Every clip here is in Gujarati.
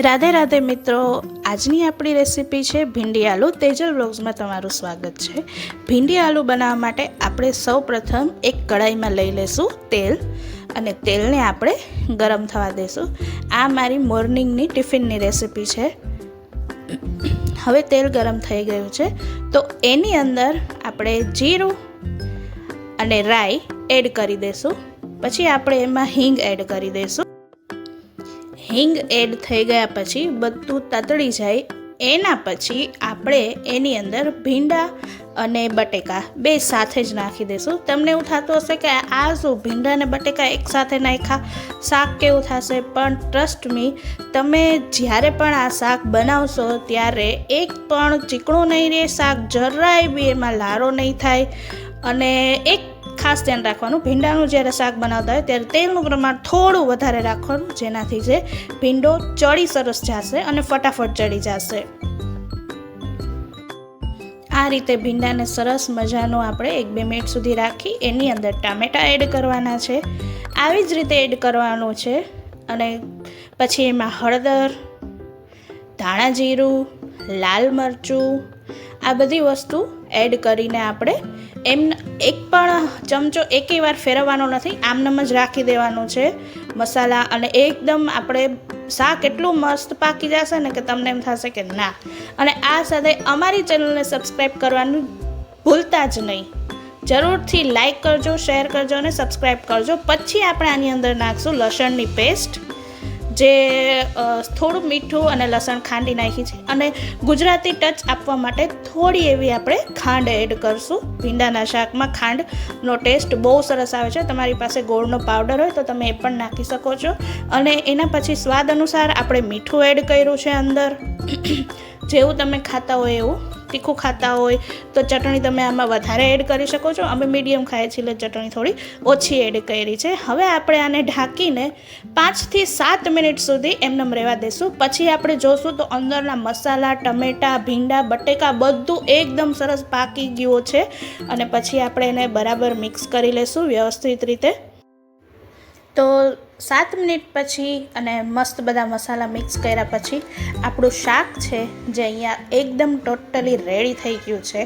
રાધે રાધે મિત્રો, આજની આપણી રેસીપી છે ભીંડી આલુ। તેજલ વ્લોગ્સમાં તમારું સ્વાગત છે। ભીંડી આલુ બનાવવા માટે આપણે સૌપ્રથમ એક કઢાઈમાં લઈ લેશું તેલ અને તેલને આપણે ગરમ થવા દેશું। આ મારી મોર્નિંગની ટિફિનની રેસીપી છે। હવે તેલ ગરમ થઈ ગયું છે તો એની અંદર આપણે જીરું અને રાઈ એડ કરી દઈશું। પછી આપણે એમાં હિંગ એડ કરી દઈશું। હિંગ એડ થઈ ગયા પછી બધું તતડી જાય એના પછી આપણે એની અંદર ભીંડા અને બટેકા બે સાથે જ નાખી દઈશું। તમને એવું થતું હશે કે આ શું ભીંડા અને બટેકા એકસાથે નાખ્યા શાક કેવું થશે, પણ ટ્રસ્ટ મી, તમે જ્યારે પણ આ શાક બનાવશો ત્યારે એક પણ ચીકણું નહીં રહે, શાક જરાય બી એમાં લારો નહીં થાય। અને એક ખાસ ધ્યાન રાખવાનું, ભીંડાનું જ્યારે શાક બનાવતા હોય ત્યારે તેલનું પ્રમાણ થોડું વધારે રાખવાનું, જેનાથી જે ભીંડો ચડી સરસ જશે અને ફટાફટ ચડી જશે। આ રીતે ભીંડાને સરસ મજાનું આપણે 1-2 મિનિટ સુધી રાખી એની અંદર ટામેટાં એડ કરવાના છે। આવી જ રીતે એડ કરવાનું છે અને પછી એમાં હળદર, ધાણા જીરું, લાલ મરચું, આ બધી વસ્તુ એડ કરીને આપણે એક પણ ચમચો એકેય વાર ફેરવવાનો નથી, આમનામ જ રાખી દેવાનું છે મસાલા। અને એકદમ આપણે શાક એટલું મસ્ત પાકી જશે ને કે તમને એમ થશે કે ના। અને આ સાથે અમારી ચેનલને સબસ્ક્રાઈબ કરવાનું ભૂલતા જ નહીં। જરૂરથી લાઈક કરજો, શેર કરજો અને સબસ્ક્રાઈબ કરજો। પછી આપણે આની અંદર નાખશું લસણની પેસ્ટ, જે થોડું મીઠું અને લસણ ખાંડી નાખી છે અને ગુજરાતી ટચ આપવા માટે થોડી એવી આપણે ખાંડ એડ કરશું। ભીંડાના શાકમાં ખાંડનો ટેસ્ટ બહુ સરસ આવે છે। તમારી પાસે ગોળનો પાવડર હોય તો તમે એ પણ નાખી શકો છો। અને એના પછી સ્વાદ અનુસાર આપણે મીઠું એડ કર્યું છે અંદર, જેવું તમે ખાતા હોય એવું। તીખું ખાતા હોય તો ચટણી તમે આમાં વધારે એડ કરી શકો છો। અમે મીડિયમ ખાઈએ છીએ એટલે ચટણી થોડી ઓછી એડ કરી છે। હવે આપણે આને ઢાંકીને 5 થી 7 મિનિટ સુધી એમનેમ રહેવા દઈશું। પછી આપણે જોશું તો અંદરના મસાલા, ટમેટાં, ભીંડા, બટેકા બધું એકદમ સરસ પાકી ગયું છે। અને પછી આપણે એને બરાબર મિક્સ કરી લઈશું વ્યવસ્થિત રીતે। તો 7 મિનિટ પછી અને મસ્ત બધા મસાલા મિક્સ કર્યા પછી આપણું શાક છે જે અહીંયા એકદમ ટોટલી રેડી થઈ ગયું છે।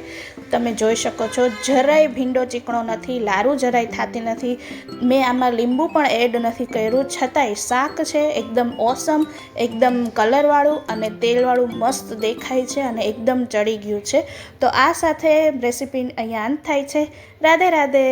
તમે જોઈ શકો છો જરાય ભીંડો ચીકણો નથી, લારું જરાય થતી નથી। મેં આમાં લીંબુ પણ એડ નથી કર્યું, છતાંય શાક છે એકદમ ઓસમ, એકદમ કલરવાળું અને તેલવાળું મસ્ત દેખાય છે અને એકદમ ચડી ગયું છે। તો આ સાથે રેસીપી અહીંયા અંત થાય છે। રાધે રાધે।